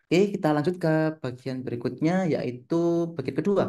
Oke, kita lanjut ke bagian berikutnya, yaitu bagian kedua,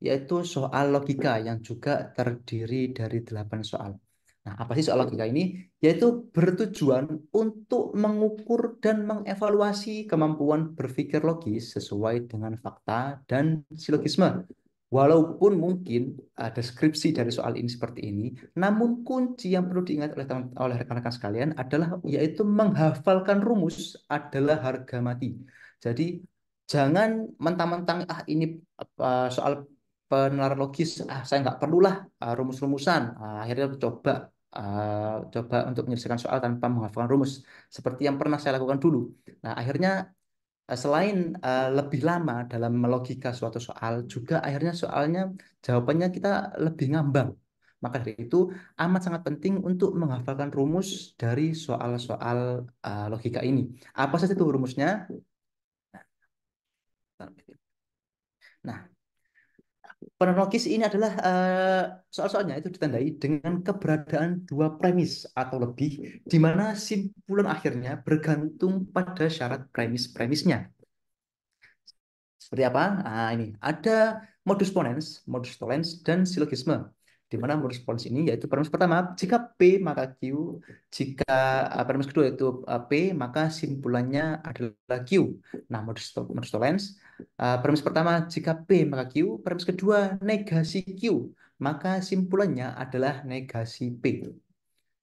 yaitu soal logika yang juga terdiri dari 8 soal. Nah, apa sih soal logika ini? Yaitu bertujuan untuk mengukur dan mengevaluasi kemampuan berpikir logis sesuai dengan fakta dan silogisme. Walaupun mungkin deskripsi dari soal ini seperti ini, namun kunci yang perlu diingat oleh rekan-rekan sekalian adalah yaitu menghafalkan rumus adalah harga mati. Jadi jangan mentang-mentang ini soal penalaran logis, saya nggak perlulah rumus-rumusan. Akhirnya coba untuk menyelesaikan soal tanpa menghafalkan rumus seperti yang pernah saya lakukan dulu. Nah, akhirnya selain lebih lama dalam melogika suatu soal, juga akhirnya soalnya jawabannya kita lebih ngambang. Maka dari itu amat sangat penting untuk menghafalkan rumus dari soal-soal logika ini. Apa saja itu rumusnya? Nah, kronologis ini adalah soal-soalnya itu ditandai dengan keberadaan dua premis atau lebih, di mana simpulan akhirnya bergantung pada syarat premis-premisnya. Seperti apa? Nah, ini ada modus tollens, dan silogisme. Di mana modus tollens ini yaitu premis pertama, jika P maka Q, jika premis kedua yaitu P, maka simpulannya adalah Q. Nah, modus tollens, premis pertama jika P maka Q, premis kedua negasi Q, maka simpulannya adalah negasi P.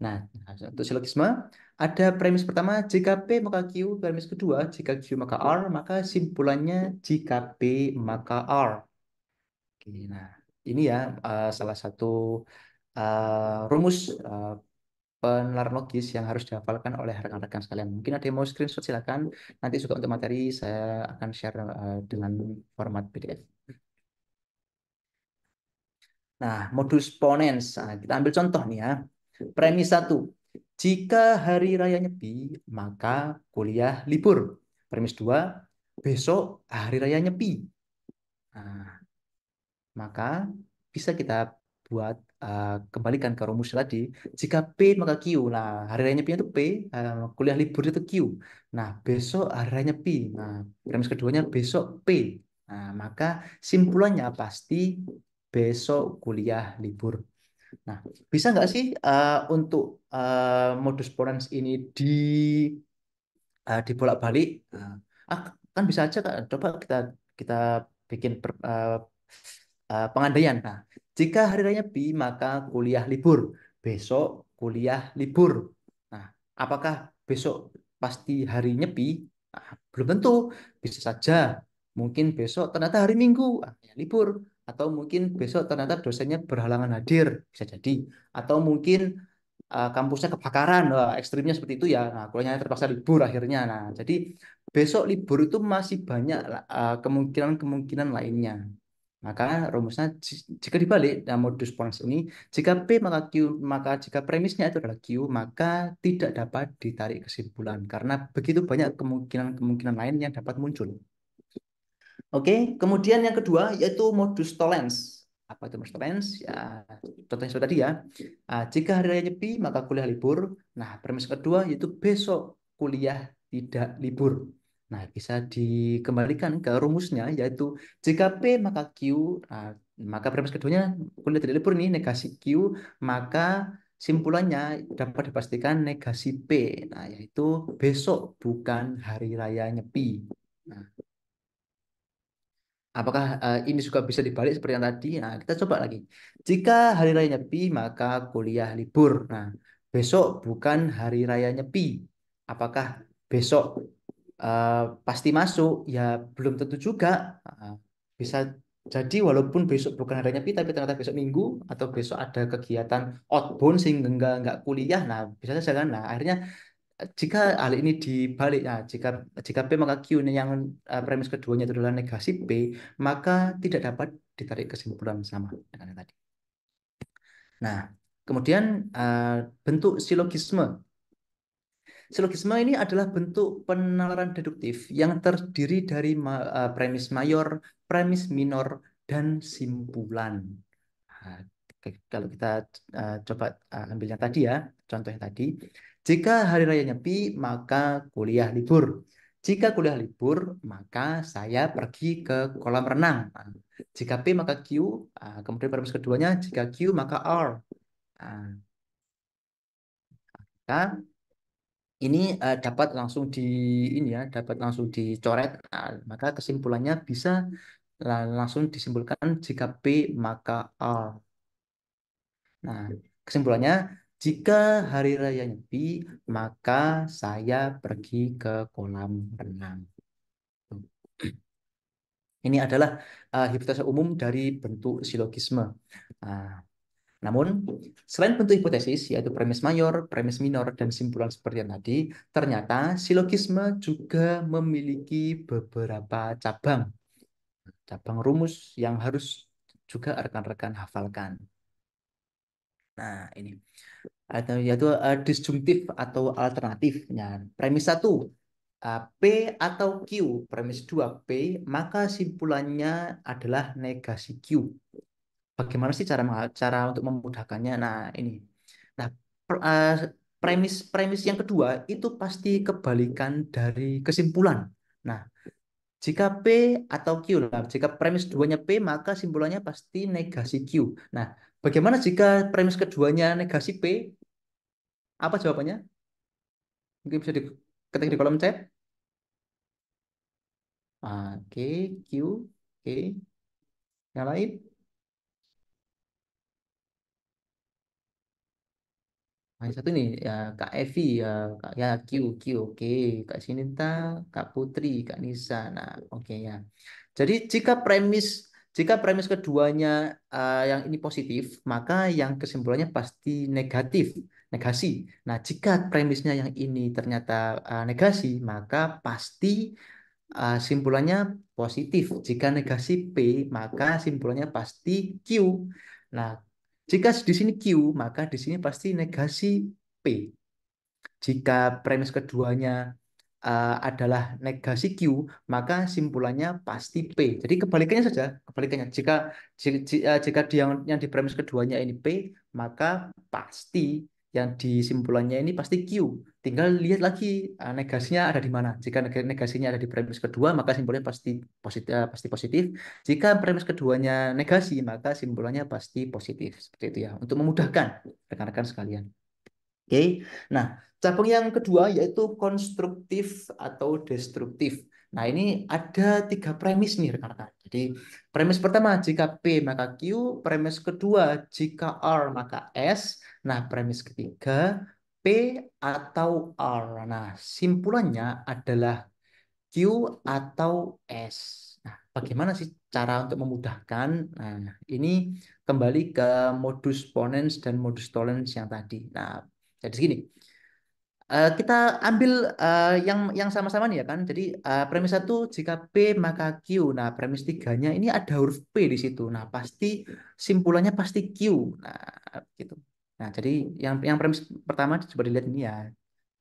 Nah, untuk silogisme, ada premis pertama, jika P maka Q, premis kedua, jika Q maka R, maka simpulannya jika P maka R. Oke, nah, ini ya salah satu rumus penalaran logis yang harus dihafalkan oleh rekan-rekan sekalian. Mungkin ada yang mau screenshot, silakan. Nanti juga untuk materi saya akan share dengan format PDF. Nah, modus ponens. Nah, kita ambil contoh nih ya. Premis satu. Jika hari raya Nyepi, maka kuliah libur. Premis dua. Besok hari raya Nyepi. Nah, maka bisa kita buat kembalikan ke rumus tadi. Jika P maka Q. Nah, hari raya Nyepi itu P, kuliah libur itu Q. Nah, besok hari raya Nyepi. Nah, premis keduanya besok P. Nah, maka simpulannya pasti besok kuliah libur. Nah, bisa nggak sih untuk modus ponens ini dibolak-balik? Kan bisa aja Kak. Coba kita kita bikin pengandaian. Nah, jika hari raya Nyepi, maka kuliah libur. Besok kuliah libur. Nah, apakah besok pasti hari Nyepi? Nah, belum tentu. Bisa saja. Mungkin besok ternyata hari Minggu, ya libur. Atau mungkin besok ternyata dosennya berhalangan hadir, bisa jadi. Atau mungkin kampusnya kebakaran, wah, ekstrimnya seperti itu ya. Nah, kuliahnya terpaksa libur akhirnya. Nah, jadi besok libur itu masih banyak kemungkinan-kemungkinan lainnya. Maka rumusnya jika dibalik dalam modus ponens ini, jika P maka Q, maka jika premisnya itu adalah Q, maka tidak dapat ditarik kesimpulan karena begitu banyak kemungkinan-kemungkinan lain yang dapat muncul. Oke, kemudian yang kedua yaitu modus tollens. Apa itu modus tollens? Ya, contohnya seperti tadi ya. Jika hari raya Nyepi, maka kuliah libur. Nah, premis kedua yaitu besok kuliah tidak libur. Nah, bisa dikembalikan ke rumusnya yaitu jika P maka Q, nah, maka premis keduanya kuliah tidak libur ini negasi Q, maka simpulannya dapat dipastikan negasi P. Nah, yaitu besok bukan hari raya Nyepi. Nah, apakah ini juga bisa dibalik seperti yang tadi? Nah, kita coba lagi. Jika hari raya Nyepi, maka kuliah libur. Nah, besok bukan hari raya Nyepi. Apakah besok uh, pasti masuk? Ya, belum tentu juga. Bisa jadi walaupun besok bukan hari raya Nyepi, tapi ternyata besok Minggu atau besok ada kegiatan outbound sehingga nggak kuliah. Nah, bisa saja kan. Nah, akhirnya jika hal ini dibalik, nah, jika P maka Q ini yang premis keduanya itu adalah negasi P, maka tidak dapat ditarik kesimpulan sama dengan yang tadi. Nah, kemudian bentuk silogisme. Silogisme ini adalah bentuk penalaran deduktif yang terdiri dari premis mayor, premis minor, dan simpulan. Nah, kalau kita coba ambil yang tadi ya, contoh yang tadi. Jika hari raya Nyepi, maka kuliah libur. Jika kuliah libur, maka saya pergi ke kolam renang. Nah, jika P maka Q, kemudian premis keduanya jika Q maka R. Nah, maka ini dapat langsung di ini ya, dapat langsung dicoret. Nah, maka kesimpulannya bisa langsung disimpulkan jika P maka R. Nah, kesimpulannya jika hari raya Nyepi, maka saya pergi ke kolam renang. Ini adalah hipotesa umum dari bentuk silogisme. Nah, namun, selain bentuk hipotesis, yaitu premis mayor, premis minor, dan simpulan seperti yang tadi, ternyata silogisme juga memiliki beberapa cabang, cabang rumus yang harus juga rekan-rekan hafalkan. Nah, ini atau yaitu disjungtif atau alternatifnya. Premis satu, P atau Q, premis 2 P, maka simpulannya adalah negasi Q. Bagaimana sih cara untuk memudahkannya? Nah, ini. Nah, premis yang kedua itu pasti kebalikan dari kesimpulan. Nah, jika P atau Q, lah, jika premis duanya P, maka simpulannya pasti negasi Q. Nah, bagaimana jika premis keduanya negasi P? Apa jawabannya? Mungkin bisa diketik di kolom chat. Oke, Q. Oke, yang lain? Nah, yang satu nih ya Kak Evi ya Kak ya Q oke Kak Sinita Kak Putri Kak Nisa nah oke ya jadi jika premis keduanya yang ini positif maka yang kesimpulannya pasti negatif negasi nah jika premisnya yang ini ternyata negasi maka pasti simpulannya positif. Jika negasi P, maka simpulannya pasti Q. Nah, jika di sini Q, maka di sini pasti negasi P. Jika premis keduanya adalah negasi Q, maka simpulannya pasti P. Jadi kebalikannya saja, kebalikannya. Jika yang di premis keduanya ini P, maka pasti yang di simpulannya ini pasti Q. Tinggal lihat lagi negasinya ada di mana. Jika negasinya ada di premis kedua, maka simpulannya pasti positif. Jika premis keduanya negasi, maka simpulannya pasti positif. Seperti itu ya. Untuk memudahkan rekan-rekan sekalian. Oke, nah cabang yang kedua yaitu konstruktif atau destruktif. Nah ini ada tiga premis nih rekan-rekan. Jadi premis pertama jika P maka Q, premis kedua jika R maka S. Nah premis ketiga P atau R. Nah simpulannya adalah Q atau S. Nah bagaimana sih cara untuk memudahkan? Nah ini kembali ke modus ponens dan modus tollens yang tadi. Nah jadi segini, kita ambil yang sama-sama nih ya kan. Jadi premis satu jika P maka Q. Nah premis tiganya ini ada huruf P di situ. Nah pasti simpulannya pasti Q. Nah gitu. Nah jadi yang premis pertama coba dilihat ini ya.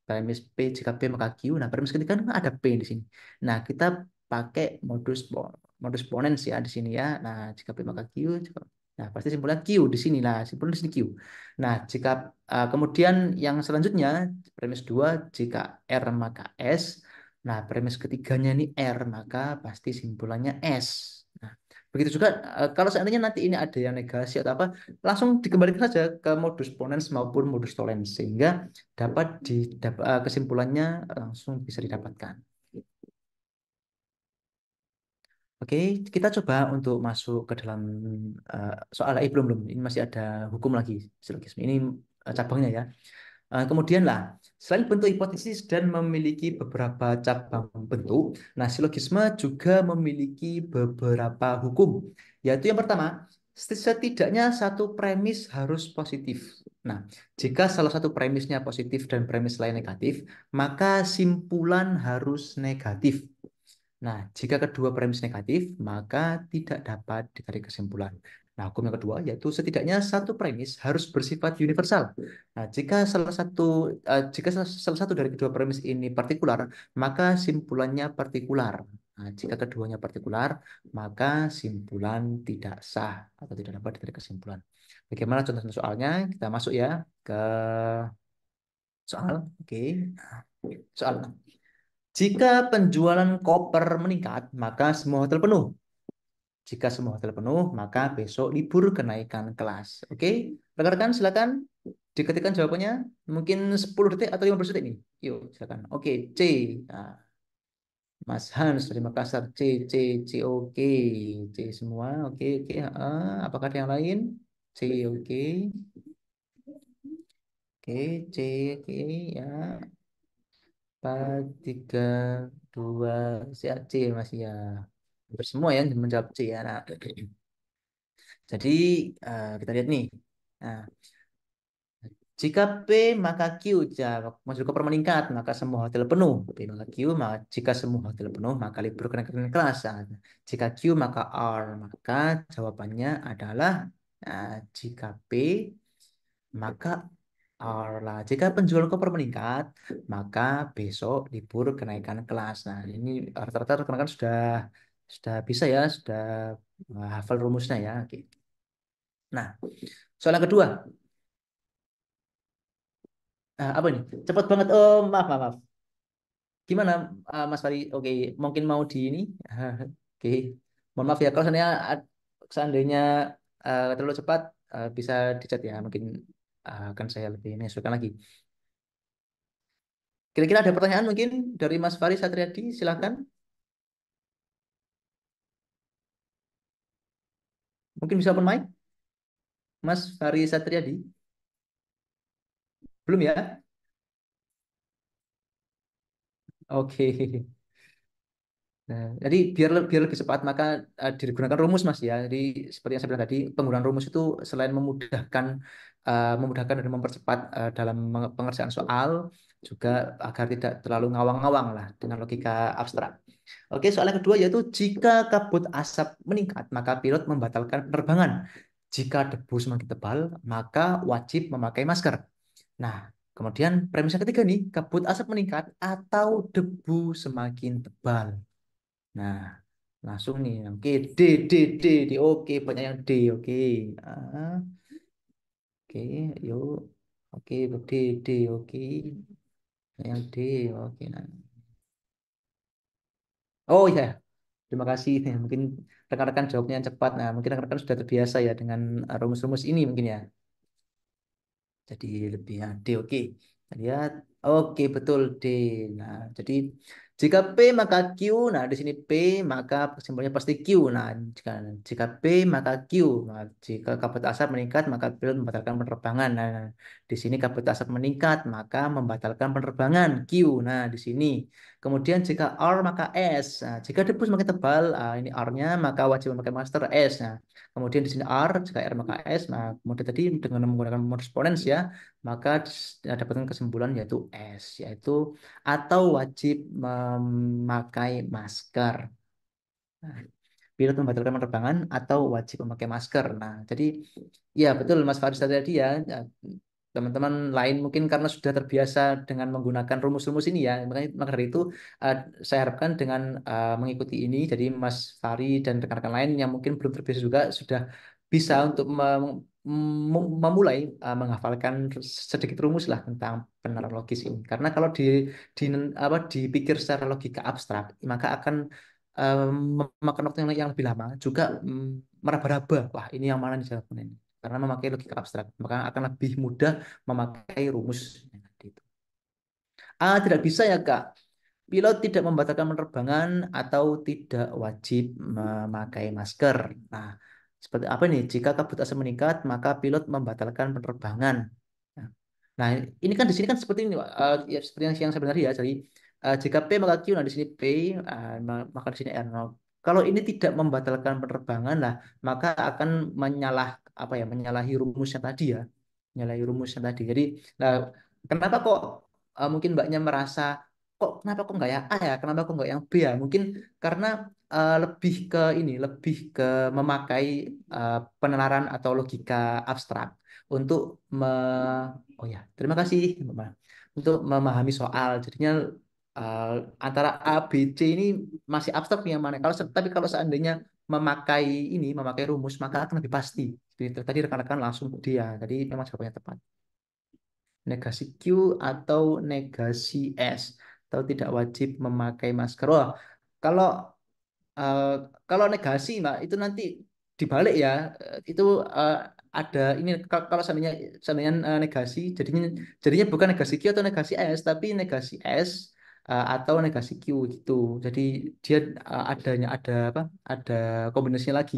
Premis P jika P maka Q. Nah premis ketiga kan ada P di sini. Nah kita pakai modus ponens ya di sini ya. Nah jika P maka Q. Nah pasti simpulnya Q di sini lah. Simpulnya di sini Q. Nah jika kemudian yang selanjutnya premis 2 jika R maka S. Nah premis ketiganya ini R maka pasti simpulannya S. Nah begitu juga kalau seandainya nanti ini ada yang negasi atau apa langsung dikembalikan saja ke modus ponens maupun modus tollens sehingga kesimpulannya langsung bisa didapatkan. Oke, kita coba untuk masuk ke dalam soal belum belum. Ini masih ada hukum lagi silogisme. Ini cabangnya ya. Kemudian lah, selain bentuk hipotesis dan memiliki beberapa cabang bentuk, nah silogisme juga memiliki beberapa hukum. Yaitu yang pertama, setidaknya satu premis harus positif. Nah, jika salah satu premisnya positif dan premis lain negatif, maka simpulan harus negatif. Nah, jika kedua premis negatif, maka tidak dapat ditarik kesimpulan. Nah, hukum yang kedua yaitu setidaknya satu premis harus bersifat universal. Nah, jika salah satu dari kedua premis ini partikular, maka simpulannya partikular. Nah, jika keduanya partikular, maka simpulan tidak sah atau tidak dapat ditarik kesimpulan. Bagaimana contoh soalnya? Kita masuk ya ke soal. Oke. Soal. Jika penjualan koper meningkat, maka semua hotel penuh. Jika semua hotel penuh, maka besok libur kenaikan kelas. Oke, rekan-rekan silakan diketikkan jawabannya. Mungkin 10 detik atau 15 detik nih. Yuk, silakan. Oke, C. Nah, Mas Hans dari Makassar. C, C, C. Oke, C semua. Oke, oke. Apakah ada yang lain? C, oke. Oke, C, oke. Ya, 4, 3, 2, siap C masih ya. Hampir semua yang menjawab C ya. Nah, jadi kita lihat nih. Nah, jika P maka Q, maksud Koper meningkat, maka semua hotel penuh. P maka Q, maka jika semua hotel penuh, maka libur kenaikan kelas. Nah, jika Q maka R, maka jawabannya adalah jika P maka R lah. Jika penjualan koper meningkat, maka besok libur kenaikan kelas. Nah, ini rata-rata rekan-rekan sudah bisa ya, sudah hafal rumusnya ya. Oke. Nah, soal yang kedua. Apa nih? Cepat banget. Oh, maaf, maaf, maaf. Gimana, Mas Fari? Oke, mungkin mau di ini. Oke, mohon maaf ya kalau seandainya terlalu cepat, bisa dicat ya. Mungkin akan saya lebih menyesuaikan lagi. Kira-kira ada pertanyaan mungkin dari Mas Fari Satriadi? Silakan. Mungkin bisa open mic, Mas Fari Satriadi. Belum ya? Oke. Nah, jadi biar lebih cepat maka digunakan rumus Mas ya. Jadi seperti yang saya bilang tadi, penggunaan rumus itu selain memudahkan dan mempercepat dalam pengerjaan soal, juga agar tidak terlalu ngawang-ngawang lah dengan logika abstrak. Oke, soal yang kedua yaitu jika kabut asap meningkat, maka pilot membatalkan penerbangan. Jika debu semakin tebal, maka wajib memakai masker. Nah, kemudian premis yang ketiga nih, kabut asap meningkat atau debu semakin tebal. Nah, langsung nih. Oke, D, D, D, D. Oke, banyak yang D. Oke. Ah, oke, yuk. Oke, D, D. Oke. Banyak yang D. Oke, nah. Oh ya, terima kasih. Mungkin rekan-rekan jawabnya yang cepat. Nah, mungkin rekan-rekan sudah terbiasa ya dengan rumus-rumus ini mungkin ya. Jadi lebih ya, D, oke. Kita lihat, oke betul D. Nah, jadi jika P maka Q. Nah, di sini P maka simbolnya pasti Q. Nah, jika P maka Q. Nah, jika kabut asap meningkat maka pilot membatalkan penerbangan. Nah, di sini kabut asap meningkat maka membatalkan penerbangan Q. Nah, di sini. Kemudian jika R maka S. Nah, jika debu semakin tebal, ini R-nya maka wajib memakai masker S. Nah, kemudian di sini R, jika R maka S. Nah, kemudian tadi dengan menggunakan modus ponens ya, maka dapatkan kesimpulan yaitu S, yaitu atau wajib memakai masker. Nah, pilot membatalkan penerbangan atau wajib memakai masker. Nah, jadi ya betul Mas Faris tadi ya. Teman-teman lain mungkin karena sudah terbiasa dengan menggunakan rumus-rumus ini ya. Makanya maka dari itu eh, saya harapkan dengan mengikuti ini, jadi Mas Fari dan rekan-rekan lain yang mungkin belum terbiasa juga sudah bisa untuk memulai menghafalkan sedikit rumus lah tentang penerapan logis ini. Karena kalau dipikir secara logika abstrak, maka akan memakan waktu yang lebih lama, juga meraba-raba, wah ini yang mana nih jawabannya ini. Karena memakai logika abstrak, maka akan lebih mudah memakai rumus. Gitu. Tidak bisa ya Kak. Pilot tidak membatalkan penerbangan atau tidak wajib memakai masker. Nah, seperti apa nih? Jika kabut asap meningkat, maka pilot membatalkan penerbangan. Nah, nah, ini kan di sini kan seperti ini, ya, seperti yang sebenarnya ya. Jadi jika P maka Q, nah di sini P, maka di sini R. Nah, kalau ini tidak membatalkan penerbangan lah, maka akan menyalahi rumusnya tadi ya, menyalahi rumusnya tadi. Jadi, nah, kenapa kok mungkin mbaknya merasa kenapa kok nggak yang A ya, kenapa kok nggak yang B ya? Mungkin karena lebih ke ini, lebih ke memakai penelaran atau logika abstrak untuk oh ya, terima kasih Mbak. Untuk memahami soal. Jadinya eh, antara A, B, C ini masih abstrak yang mana. Tapi kalau seandainya memakai rumus, maka akan lebih pasti. Jadi, tadi rekan-rekan langsung dia. Tadi memang jawabannya tepat. Negasi Q atau negasi S. atau tidak wajib memakai masker. Wah, kalau eh, kalau negasi, Mbak, itu nanti dibalik ya. Itu eh, ada ini kalau seandainya negasi, jadinya bukan negasi Q atau negasi S, tapi negasi S atau negasi Q gitu. Jadi dia ada apa? Ada kombinasinya lagi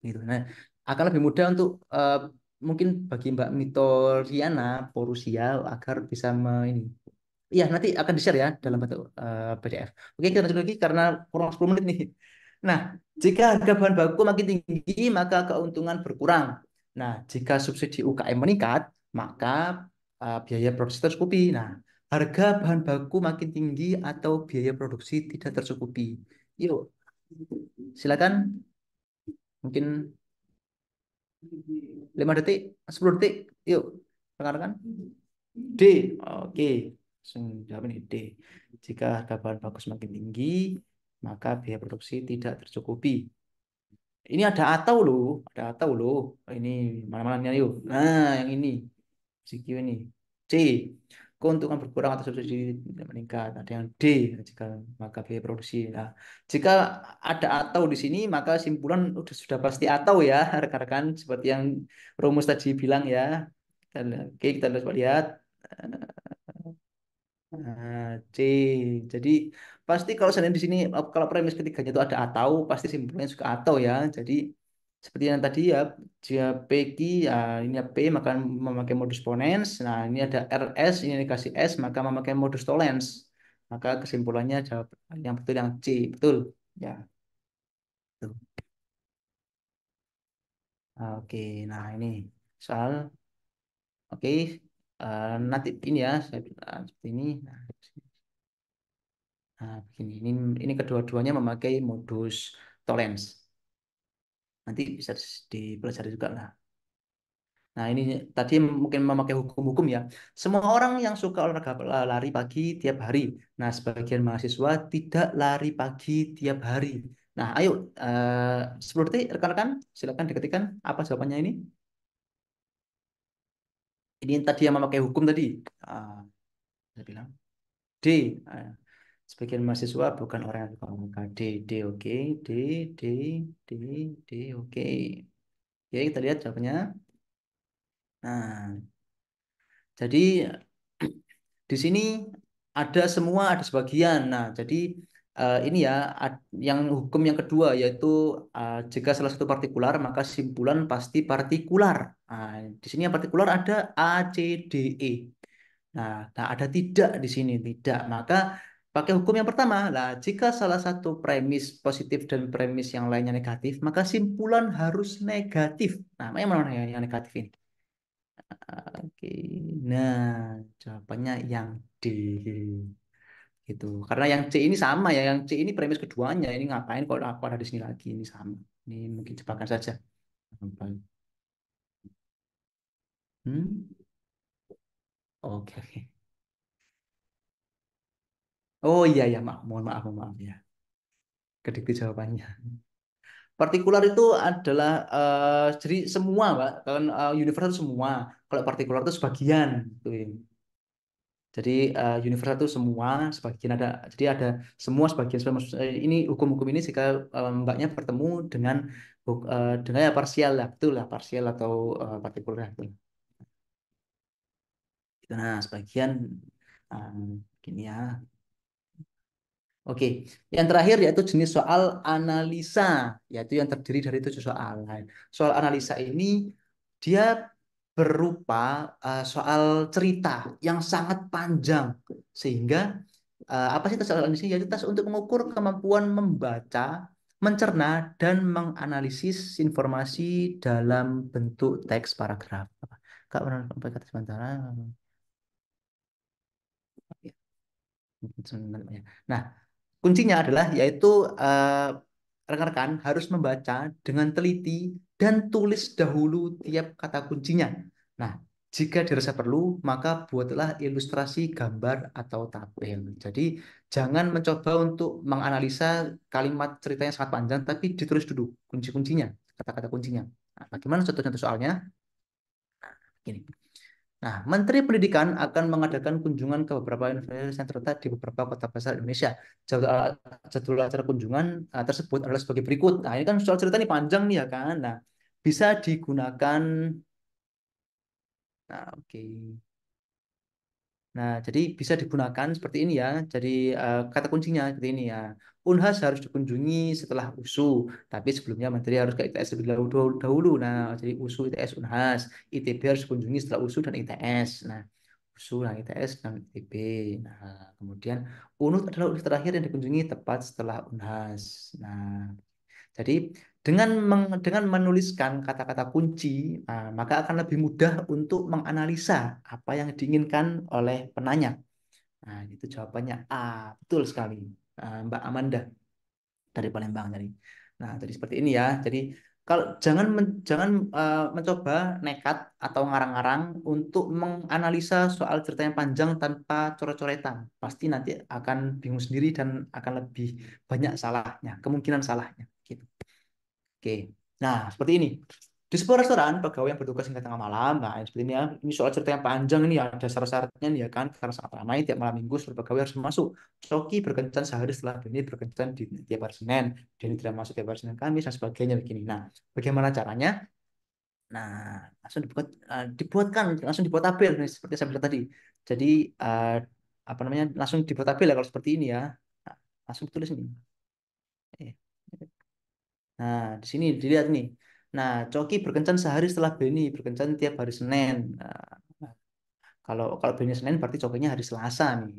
gitu. Nah, akan lebih mudah untuk mungkin bagi Mbak Mito Riana Porusia agar bisa ini. Iya, nanti akan di-share ya dalam bentuk PDF. Oke, kita lanjut lagi karena kurang 10 menit nih. Nah, jika harga bahan baku makin tinggi, maka keuntungan berkurang. Nah, jika subsidi UKM meningkat, maka biaya produksi tercukupi. Nah, harga bahan baku makin tinggi atau biaya produksi tidak tercukupi. Yuk, silakan. Mungkin 5 detik, 10 detik. Yuk, rekan-rekan. D. Oke. Langsung jawab ini D. Jika harga bahan baku semakin tinggi, maka biaya produksi tidak tercukupi. Ini ada atau loh, ada atau loh. Ini mana-mana yuk. Nah, yang ini. CQ ini. C. Keuntungan berkurang atau subsidi tidak meningkat. Ada yang D. Jika maka biaya produksi. Nah, jika ada atau di sini, maka simpulan sudah pasti atau ya, rekan-rekan. Seperti yang rumus tadi bilang ya. Oke, kita coba lihat. Nah, C. Jadi pasti kalau seandainya di sini kalau premis ketiganya itu ada atau pasti simpulnya juga atau ya. Jadi seperti yang tadi ya, jika PQ ya ini ya P maka memakai modus ponens. Nah, ini ada RS ini dikasih S maka memakai modus tollens. Maka kesimpulannya jawab yang betul yang C, betul. Ya, betul. Oke, nah ini soal oke. Nanti ini ya saya bilang seperti ini. Nah, begini, ini kedua-duanya memakai modus tollens. Nanti bisa dipelajari juga lah. Nah, ini tadi mungkin memakai hukum-hukum ya. Semua orang yang suka olahraga lari pagi tiap hari. Nah, sebagian mahasiswa tidak lari pagi tiap hari. Nah, ayo, seperti rekan-rekan, silakan diketikkan apa jawabannya ini. Ini tadi yang memakai hukum tadi. Ah, saya bilang D. Ah, sebagian mahasiswa bukan orang yang suka olahraga. D, D, oke. D, D, D, D, oke. Oke, kita lihat jawabannya. Nah, jadi di sini ada semua, ada sebagian. Nah, jadi ini ya, yang hukum yang kedua yaitu jika salah satu partikular maka simpulan pasti partikular. Nah, di sini yang partikular ada A, C, D, E. Nah, ada tidak di sini tidak. Maka pakai hukum yang pertama. Lah, jika salah satu premis positif dan premis yang lainnya negatif, maka simpulan harus negatif. Nah, yang mana yang negatif ini? Oke, nah jawabannya yang D gitu. Karena yang C ini sama ya, yang C ini premis keduanya. Ini ngapain kalau aku ada di sini lagi? Ini sama. Ini mungkin jebakan saja. Hmm? Oke, oke. Oh iya ya, maaf, mohon maaf ya. Kedikti jawabannya. Partikular itu adalah jadi semua, Pak. Kan universal itu semua. Kalau partikular itu sebagian, gitu. Jadi universal itu semua, sebagian ada. Jadi ada semua sebagian. Ini hukum-hukum ini jika mbaknya bertemu dengan dengan ya parsial lah, betul lah parsial atau partikular. Betul. Nah, sebagian uh, gini ya. Oke, yang terakhir yaitu jenis soal analisa, yaitu yang terdiri dari 7 soal. Nah, soal analisa ini dia berupa soal cerita yang sangat panjang, sehingga apa sih tes soal analisa? Yaitu tes untuk mengukur kemampuan membaca, mencerna, dan menganalisis informasi dalam bentuk teks paragraf. Kak, pernah sampai kata sementara. Nah, kuncinya adalah yaitu eh, rekan-rekan harus membaca dengan teliti dan tulis dahulu tiap kata kuncinya. Nah, jika dirasa perlu, maka buatlah ilustrasi gambar atau tabel. Jadi, jangan mencoba untuk menganalisa kalimat ceritanya sangat panjang, tapi ditulis dulu kunci-kuncinya, kata-kata kuncinya. Nah, bagaimana contoh-contoh soalnya? Gini. Nah, Menteri Pendidikan akan mengadakan kunjungan ke beberapa universitas yang terletak di beberapa kota besar Indonesia. Jadwal acara kunjungan tersebut adalah sebagai berikut. Nah, ini kan soal cerita ini panjang nih ya kan. Nah, bisa digunakan. Nah, oke. Nah, jadi bisa digunakan seperti ini ya. Jadi kata kuncinya seperti ini ya. Unhas harus dikunjungi setelah USU, tapi sebelumnya Menteri harus ke ITS lebih dahulu. Nah, jadi USU, ITS, Unhas, ITB harus dikunjungi setelah USU dan ITS. Nah, USU, nah ITS dan ITB. Nah, kemudian UNUT adalah universitas terakhir yang dikunjungi tepat setelah Unhas. Nah, jadi dengan menuliskan kata-kata kunci, maka akan lebih mudah untuk menganalisa apa yang diinginkan oleh penanya. Nah, itu jawabannya A. Betul sekali, Mbak Amanda dari Palembang tadi. Nah, jadi seperti ini ya. Jadi kalau jangan mencoba nekat atau ngarang-ngarang untuk menganalisa soal cerita yang panjang tanpa coret-coretan. Pasti nanti akan bingung sendiri dan akan lebih banyak salahnya, kemungkinan salahnya. Gitu. Oke. Nah, seperti ini. Di sebuah restoran, pegawai yang bertugas hingga tengah malam. Nah, seperti ini ya. Ini soal cerita yang panjang ini ada syarat-syaratnya nih ya kan. Karena sangat ramai tiap malam minggu seluruh pegawai harus masuk. Coki berkencan sehari setelah Denny berkencan di tiap hari Senin. Denny tidak masuk tiap hari Senin Kamis dan sebagainya begini. Nah, bagaimana caranya? Nah, langsung dibuat tabel nih, seperti saya bilang tadi. Jadi eh, apa namanya? Langsung dibuat tabel ya kalau seperti ini ya. Nah, langsung tulis nih. Eh, Nah, di sini dilihat nih. Nah, Coki berkencan sehari setelah Beni berkencan tiap hari Senin. Nah, kalau kalau Beni Senin berarti Cokinya hari Selasa nih.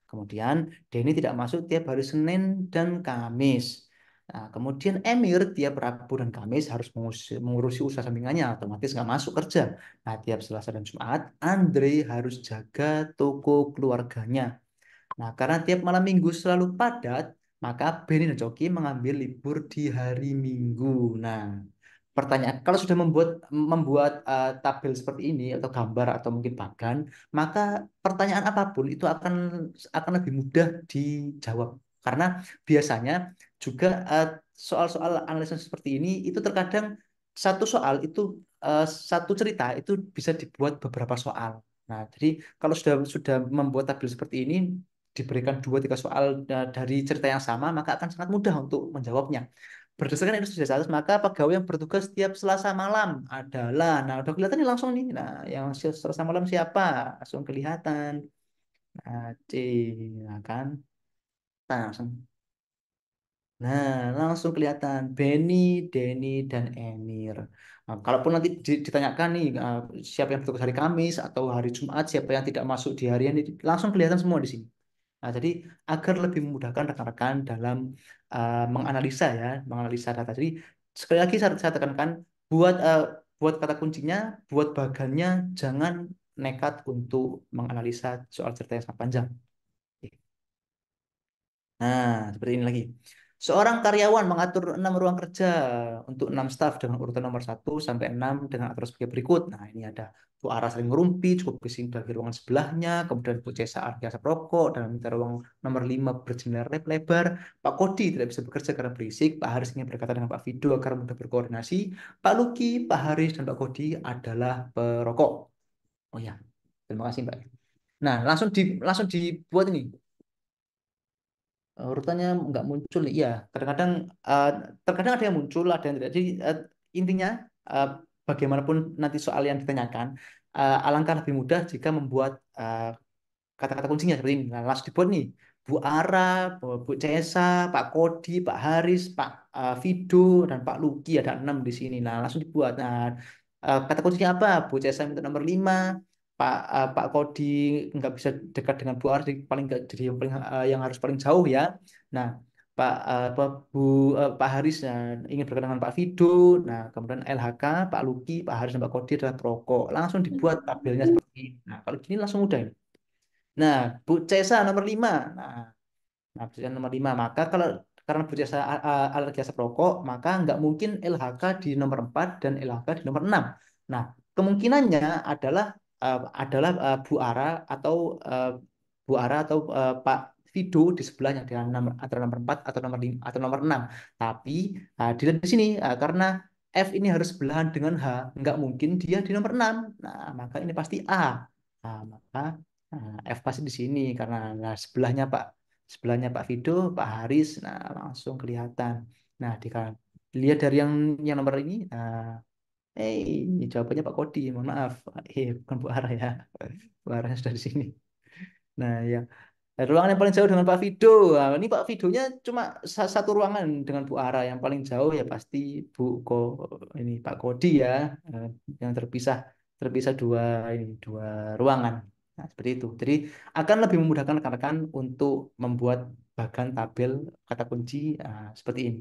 Kemudian Denny tidak masuk tiap hari Senin dan Kamis. Nah, kemudian Emir tiap Rabu dan Kamis harus mengurusi usaha sampingannya, otomatis nggak masuk kerja. Nah, tiap Selasa dan Jumat, Andre harus jaga toko keluarganya. Nah, karena tiap malam minggu selalu padat, maka Benny dan Coki mengambil libur di hari Minggu. Nah, pertanyaan, kalau sudah membuat tabel seperti ini atau gambar atau mungkin bagan, maka pertanyaan apapun itu akan lebih mudah dijawab. Karena biasanya juga soal-soal analisis seperti ini itu terkadang satu soal itu satu cerita itu bisa dibuat beberapa soal. Nah, jadi kalau sudah membuat tabel seperti ini, diberikan dua tiga soal dari cerita yang sama, maka akan sangat mudah untuk menjawabnya. Berdasarkan ilustrasi dasar, maka pegawai yang bertugas setiap Selasa malam adalah, nah udah kelihatan nih langsung nih, nah yang Selasa malam siapa? Langsung kelihatan. Nah, C, nah kan? Nah, langsung kelihatan Benny, Denny, dan Emir. Nah, kalaupun nanti ditanyakan nih siapa yang bertugas hari Kamis atau hari Jumat, siapa yang tidak masuk di harian ini, langsung kelihatan semua di sini. Nah, jadi agar lebih memudahkan rekan-rekan dalam menganalisa ya, menganalisa data. Jadi sekali lagi saya tekankan buat kata kuncinya, buat bagannya, jangan nekat untuk menganalisa soal cerita yang sangat panjang. Nah, seperti ini lagi. Seorang karyawan mengatur 6 ruang kerja untuk 6 staf dengan urutan nomor 1 sampai 6 dengan aturan sebagai berikut. Nah, ini ada Bu Ara sering ngerumpi, cukup bising bagi ruangan sebelahnya, kemudian Bu Cesa biasa perokok, dan minta ruang nomor 5 berjendela lebar. Pak Kodi tidak bisa bekerja karena berisik, Pak Haris ingin berkata dengan Pak Fido agar mudah berkoordinasi. Pak Luki, Pak Haris, dan Pak Kodi adalah perokok. Oh ya, terima kasih Mbak. Nah, langsung dibuat ini urutannya nggak muncul nih. Iya, kadang-kadang eh, terkadang ada yang muncul, ada yang tidak. Jadi intinya eh, bagaimanapun nanti soal yang ditanyakan, alangkah lebih mudah jika membuat kata-kata kuncinya seperti ini. Nah, langsung dibuat nih. Bu Ara, Bu Cesa, Pak Kodi, Pak Haris, Pak Fido, dan Pak Luki ada 6 di sini. Nah, langsung dibuat. Nah, kata kuncinya apa? Bu Cesa minta nomor 5, Pak Kodi nggak bisa dekat dengan Bu Ara, jadi yang yang harus paling jauh ya. Nah, Pak Haris ingin berkenalan dengan Pak Fido. Nah, kemudian LHK, Pak Luki, Pak Haris dan Pak Kodi adalah perokok. Langsung dibuat tabelnya seperti ini. Nah, kalau gini langsung mudah ini. Nah, Bu Cesa nomor 5. Nah, Bu Cesa nomor 5. Maka kalau karena Bu Cesa alergi asap rokok, maka nggak mungkin LHK di nomor 4 dan LHK di nomor 6. Nah, kemungkinannya adalah Bu Ara atau eh, Bu Ara atau Pak Fido di sebelahnya dengan nomor antara nomor 4 atau nomor 5 atau nomor 6. Tapi dilihat di sini karena F ini harus sebelahan dengan H, nggak mungkin dia di nomor 6. Nah, maka ini pasti A. Nah, maka F pasti di sini karena nah, sebelahnya Pak Vido, Pak Haris, nah langsung kelihatan. Nah, dilihat dari yang nomor ini, ini jawabannya Pak Kodi, mohon maaf. Bukan Bu Ara ya. Bu Ara sudah di sini. Nah, ya. Ruangan yang paling jauh dengan Pak Vido. Nah, ini Pak Vidonya cuma satu ruangan dengan Bu Ara. Yang paling jauh ya pasti ini Pak Kodi ya. Eh, yang terpisah terpisah dua ruangan. Nah, seperti itu. Jadi akan lebih memudahkan rekan-rekan untuk membuat bagan tabel kata kunci seperti ini.